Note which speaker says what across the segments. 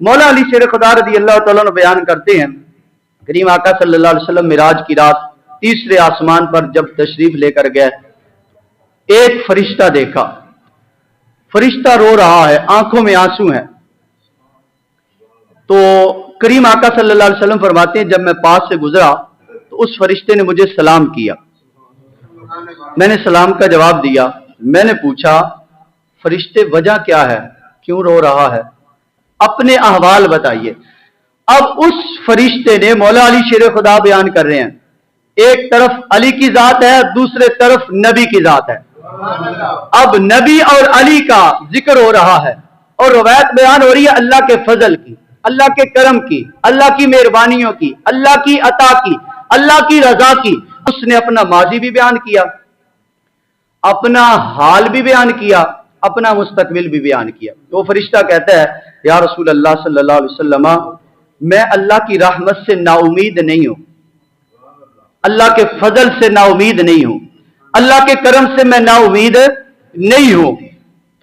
Speaker 1: मौला अली शेर खुदा रज़ी अल्लाह तआला अन्हु बयान करते हैं, करीम आका सल्लल्लाहु अलैहि वसल्लम मिराज की रात तीसरे आसमान पर जब तशरीफ लेकर गए, एक फरिश्ता देखा। फरिश्ता रो रहा है, आंखों में आंसू हैं। तो करीम आका सल्लल्लाहु अलैहि वसल्लम फरमाते हैं, जब मैं पास से गुजरा तो उस फरिश्ते ने मुझे सलाम किया। मैंने सलाम का जवाब दिया। मैंने पूछा, फरिश्ते वजह क्या है, क्यों रो रहा है, अपने अहवाल बताइए। अब उस फरिश्ते ने, मौला अली शेर खुदा बयान कर रहे हैं, एक तरफ अली की जात है, दूसरे तरफ नबी की जात है। अब नबी और अली का जिक्र हो रहा है और रवायत बयान हो रही है अल्लाह के फजल की, अल्लाह के करम की, अल्लाह की मेहरबानियों की, अल्लाह की अता की, अल्लाह की रजा की। उसने अपना माजी भी बयान किया, अपना हाल भी बयान किया, अपना मुस्तकबिल भी बयान किया। तो फरिश्ता कहता है, या रसूल अल्लाह सल्लल्लाहु अलैहि वसल्लम, मैं अल्लाह की रहमत से नाउमीद नहीं हूं, अल्लाह के फजल से नाउमीद नहीं हूं, अल्लाह के करम से मैं नाउमीद नहीं हूं।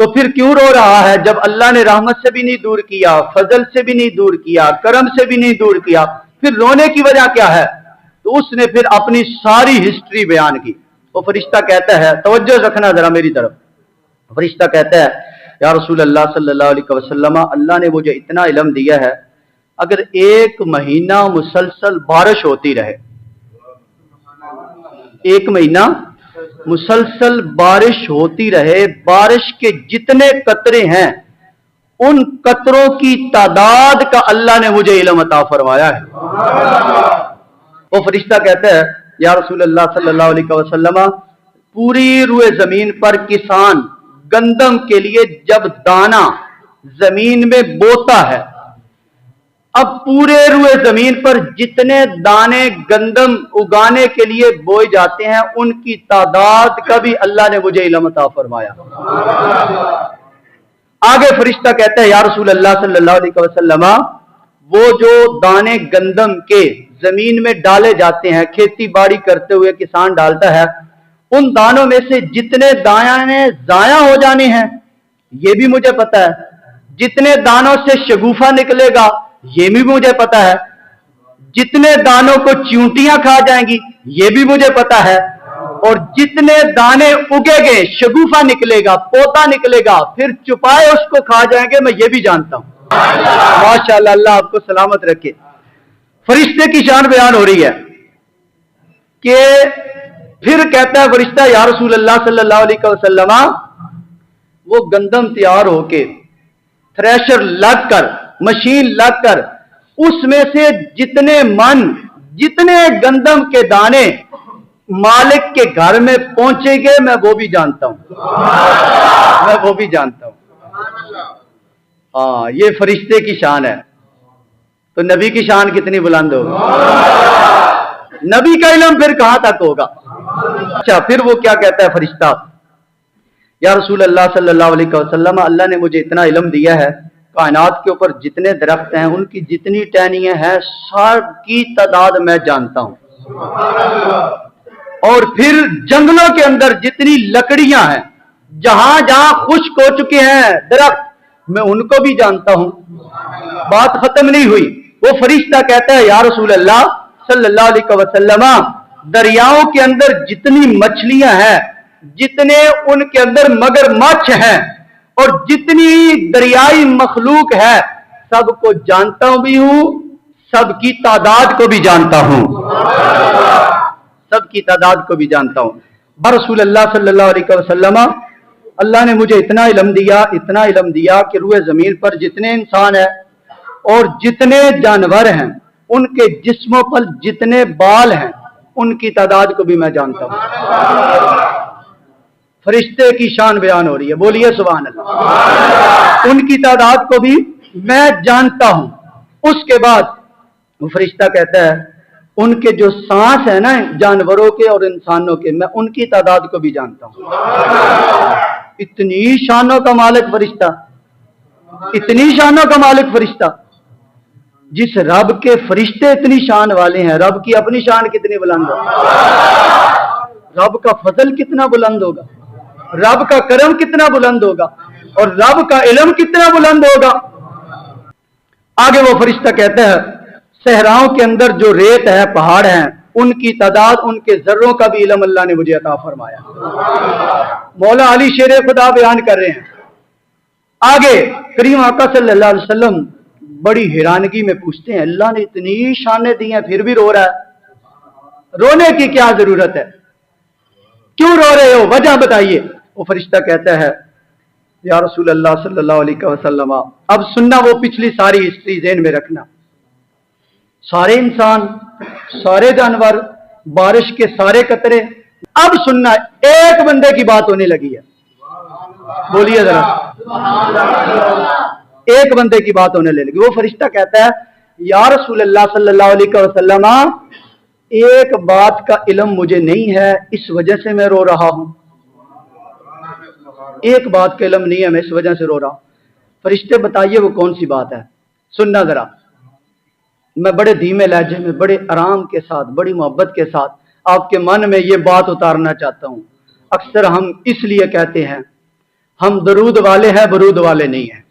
Speaker 1: तो फिर क्यों रो रहा है, जब अल्लाह ने रहमत से भी नहीं दूर किया, फजल से भी नहीं दूर किया, करम से भी नहीं दूर किया, फिर रोने की वजह क्या है? तो उसने फिर अपनी सारी हिस्ट्री बयान की। तो फरिश्ता कहता है, तवज्जो रखना जरा मेरी तरफ। फरिश्ता कहता है, या रसूल अल्लाह सल्लल्लाहु अलैहि वसल्लम, अल्लाह ने मुझे इतना इल्म दिया है, अगर एक महीना मुसलसल बारिश होती रहे, एक महीना मुसलसल बारिश होती रहे, बारिश के जितने कतरे हैं उन कतरों की तादाद का अल्लाह ने मुझे इल्म अता फरमाया है। वो फरिश्ता कहता है, या रसूल अल्लाह सल्लल्लाहु अलैहि वसल्लम, पूरी रुए जमीन पर किसान गंदम के लिए जब दाना जमीन में बोता है, अब पूरे रुए जमीन पर जितने दाने गंदम उगाने के लिए बोए जाते हैं उनकी तादाद का भी अल्लाह ने मुझे इल्म अता फरमाया। आगे फरिश्ता कहता है, या रसूल अल्लाह सल्लल्लाहु अलैहि वसल्लम, वो जो दाने गंदम के जमीन में डाले जाते हैं, खेती बाड़ी करते हुए किसान डालता है, उन दानों में से जितने दाने जाया हो जाने हैं ये भी मुझे पता है, जितने दानों से शगुफा निकलेगा ये भी मुझे पता है, जितने दानों को चींटियां खा जाएंगी ये भी मुझे पता है, और जितने दाने उगेंगे, शगुफा निकलेगा, पौधा निकलेगा, फिर चुपाए उसको खा जाएंगे, मैं ये भी जानता हूं। माशाअल्लाह, अल्लाह आपको सलामत रखे। फरिश्ते की शान बयान हो रही है कि फिर कहता है फरिश्ता, या रसूल अल्लाह सल्लल्लाहु अलैहि वसल्लम, वो गंदम तैयार होके थ्रेशर लगकर, मशीन लगकर, उसमें से जितने मन, जितने गंदम के दाने मालिक के घर में पहुंचेंगे, मैं वो भी जानता हूं, मैं वो भी जानता हूं। हाँ, ये फरिश्ते की शान है। तो नबी की शान कितनी बुलंद होगी, नबी का इल्म फिर कहां तक होगा। अच्छा, फिर वो क्या कहता है फरिश्ता, या रसूल अल्लाह सल्लल्लाहु अलैहि वसल्लम, अल्लाह ने मुझे इतना इल्म दिया है, कायनात के ऊपर जितने दरख्त हैं उनकी जितनी टहनियां हैं सब की तादाद मैं जानता हूं, और फिर जंगलों के अंदर जितनी लकड़ियां हैं, जहां जहां खुश्क हो चुके हैं दरख्त, मैं उनको भी जानता हूं। बात खत्म नहीं हुई। वो फरिश्ता कहता है, या रसूल अल्लाह सल्लल्लाहु अलैहि वसल्लम, दरियाओं के अंदर जितनी मछलियां हैं, जितने उनके अंदर मगरमच्छ हैं, और जितनी दरियाई मखलूक है, सबको जानता भी हूं, सबकी तादाद को भी जानता हूं, सबकी तादाद को भी जानता हूं। बरसूल अल्लाह सल्लल्लाहु अलैहि वसल्लम, अल्लाह ने मुझे इतना इल्म दिया, इतना इल्म दिया कि रुए जमीन पर जितने इंसान हैं और जितने जानवर हैं, उनके जिस्मों पर जितने बाल हैं, उनकी तादाद को भी मैं जानता हूं। फरिश्ते की शान बयान हो रही है, बोलिए सुभान अल्लाह। उनकी तादाद को भी मैं जानता हूं। उसके बाद वो फरिश्ता कहता है, उनके जो सांस है ना, जानवरों के और इंसानों के, मैं उनकी तादाद को भी जानता हूं। इतनी शानों का मालिक फरिश्ता, इतनी शानों का मालिक फरिश्ता। जिस रब के फरिश्ते इतनी शान वाले हैं, रब की अपनी शान कितनी बुलंद होगी, रब का फजल कितना बुलंद होगा, रब का करम कितना बुलंद होगा, और रब का इल्म कितना बुलंद होगा। आगे वो फरिश्ता कहता है सहराओं के अंदर जो रेत है, पहाड़ हैं, उनकी तादाद, उनके जर्रों का भी इल्म अल्लाह ने मुझे अता फरमाया। मौला अली शेर खुदा बयान कर रहे हैं। आगे करीम आका सल्लल्लाहु अलैहि वसल्लम बड़ी हैरानगी में पूछते हैं, अल्लाह ने इतनी शानें दी हैं फिर भी रो रहा है, रोने की क्या जरूरत है, क्यों रो रहे हो, वजह बताइए। वो फरिश्ता कहता है, या रसूल अल्लाह सल्लल्लाहु अलैहि वसल्लम, अब सुनना वो पिछली सारी हिस्ट्री ज़हन में रखना। सारे इंसान, सारे जानवर, बारिश के सारे कतरे, अब सुनना एक बंदे की बात होने लगी है, बोलिए जरा, एक बंदे की बात होने लगी। वो फरिश्ता कहता है, या रसूल अल्लाह सल्लल्लाहु अलैहि वसल्लम, एक बात का इल्म मुझे नहीं है, इस वजह से मैं रो रहा हूं। एक बात का इल्म नहीं है, मैं इस वजह से रो रहा हूं। फरिश्ते बताइए वो कौन सी बात है, सुनना जरा। मैं बड़े धीमे लहजे में, बड़े आराम के साथ, बड़ी मोहब्बत के साथ आपके मन में ये बात उतारना चाहता हूं। अक्सर हम इसलिए कहते हैं हम दरूद वाले हैं, बरूद वाले नहीं हैं।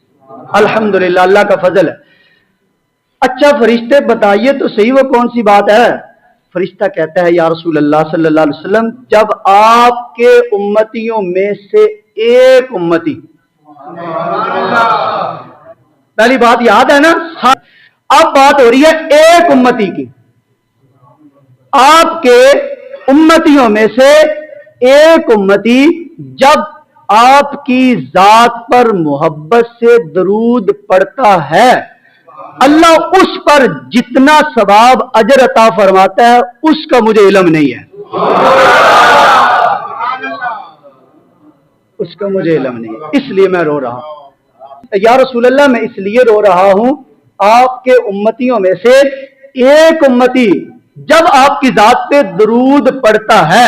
Speaker 1: अल्हम्दुलिल्लाह, अल्लाह का फजल है। अच्छा फरिश्ते बताइए तो सही वो कौन सी बात है। फरिश्ता कहता है, या रसूल अल्लाह सल्लल्लाहु अलैहि वसल्लम, जब आपके उम्मतियों में से एक उम्मती, पहली बात याद है ना, अब बात हो रही है एक उम्मती की, आपके उम्मतियों में से एक उम्मती जब आपकी जात पर मोहब्बत से दरूद पढ़ता है, अल्लाह उस पर जितना सवाब अजर अता फरमाता है उसका मुझे इल्म नहीं है, उसका मुझे इल्म नहीं है, इसलिए मैं रो रहा हूं। या रसूल अल्लाह, मैं इसलिए रो रहा हूं, आपके उम्मतियों में से एक उम्मती जब आपकी जात पे दरूद पढ़ता है,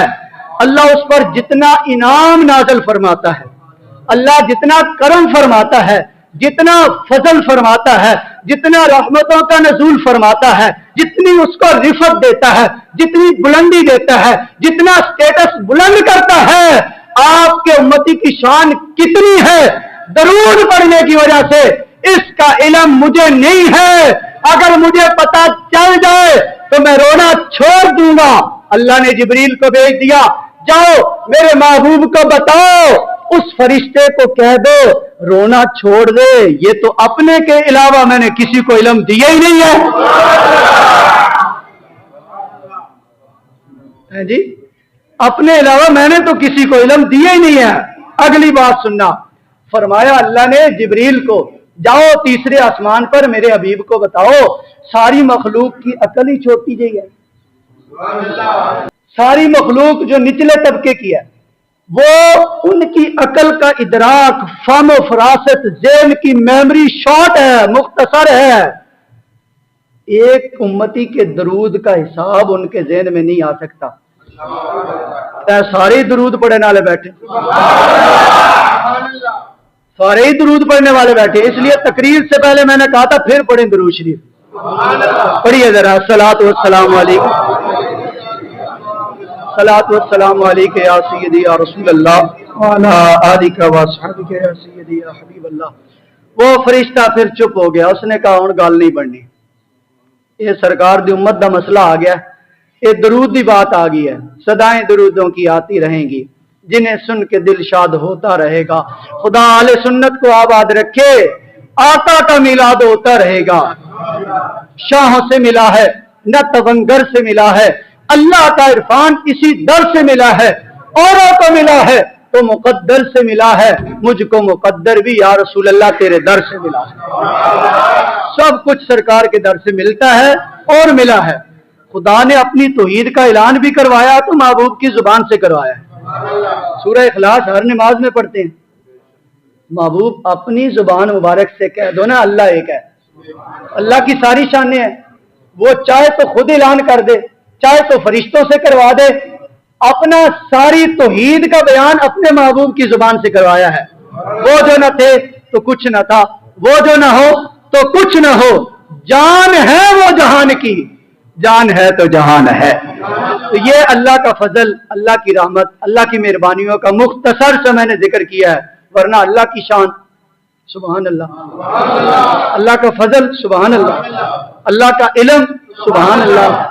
Speaker 1: अल्लाह उस पर जितना इनाम नाज़िल फरमाता है, अल्लाह जितना करम फरमाता है, जितना फजल फरमाता है, जितना रहमतों का नज़ूल फरमाता है, जितनी उसको रिफत देता है, जितनी बुलंदी देता है, जितना स्टेटस बुलंद करता है, आपके उम्मती की शान कितनी है दरूद पढ़ने की वजह से, इसका इल्म मुझे नहीं है। अगर मुझे पता चल जाए तो मैं रोना छोड़ दूंगा। अल्लाह ने जिब्रील को भेज दिया, जाओ मेरे महबूब को बताओ, उस फरिश्ते को कह दो रोना छोड़ दे, ये तो अपने के अलावा मैंने किसी को इल्म दिया ही नहीं है जी, अपने अलावा मैंने तो किसी को इल्म दिया ही नहीं है। अगली बात सुनना, फरमाया अल्लाह ने जिब्रील को, जाओ तीसरे आसमान पर मेरे हबीब को बताओ, सारी मखलूक की अकल ही छोटी जी है, सारी मखलूक जो निचले तबके की है, वो उनकी अकल का इदराक, फहम फरासत, ज़हन की मेमोरी शॉर्ट है, मुख्तसर है। एक उम्मती के दरूद का हिसाब उनके ज़हन में नहीं आ सकता। सारे ही दरूद पढ़ने वाले बैठे, सारे ही दरूद पढ़ने वाले बैठे, इसलिए तकरीर से पहले मैंने कहा था फिर पढ़ें दरूद शरीफ। पढ़िए जरा, सलात वस्सलाम अलैका, सलात वस्सलाम अलैका या सय्यदी या रसूल अल्लाह व अला आलिका व अस्हाबिका या सय्यदी या हबीब अल्लाह। वो फरिश्ता फिर चुप हो गया, उसने कहा हुण गल नहीं बननी, ये सरकार दी उम्मत दा मसला आ गया, ये दरूद की बात आ गई है, सदाएं दरूदों की आती रहेंगी, जिन्हें सुन के दिल शाद होता रहेगा। खुदा आले सुन्नत को आबाद रखे, आका का मिलाद होता रहेगा। शाहों से मिला है न तवंगर से मिला है, अल्लाह का इरफान इसी दर से मिला है, औरों को मिला है तो मुकद्दर से मिला है, मुझको मुकद्दर भी या रसूल अल्लाह तेरे दर से मिला है। सब कुछ सरकार के दर से मिलता है और मिला है। खुदा ने अपनी तौहीद का ऐलान भी करवाया तो महबूब की जुबान से करवाया है। सूरह इखलास हर नमाज में पढ़ते हैं, महबूब अपनी जुबान मुबारक से कह दो ना अल्लाह एक है। अल्लाह की सारी शानें हैं, वो चाहे तो खुद ऐलान कर दे, चाहे तो फरिश्तों से करवा दे, अपना सारी तौहीद का बयान अपने महबूब की जुबान से करवाया है। वो जो न थे तो कुछ न था, वो जो न हो तो कुछ न हो, जान है वो जहान की, जान है तो जहान है। तो ये अल्लाह का फजल, अल्लाह की रहमत, अल्लाह की मेहरबानियों का मुख्तसर से मैंने जिक्र किया है, वरना अल्लाह की शान سبحان اللہ، اللہ کا فضل سبحان اللہ، اللہ کا علم سبحان اللہ،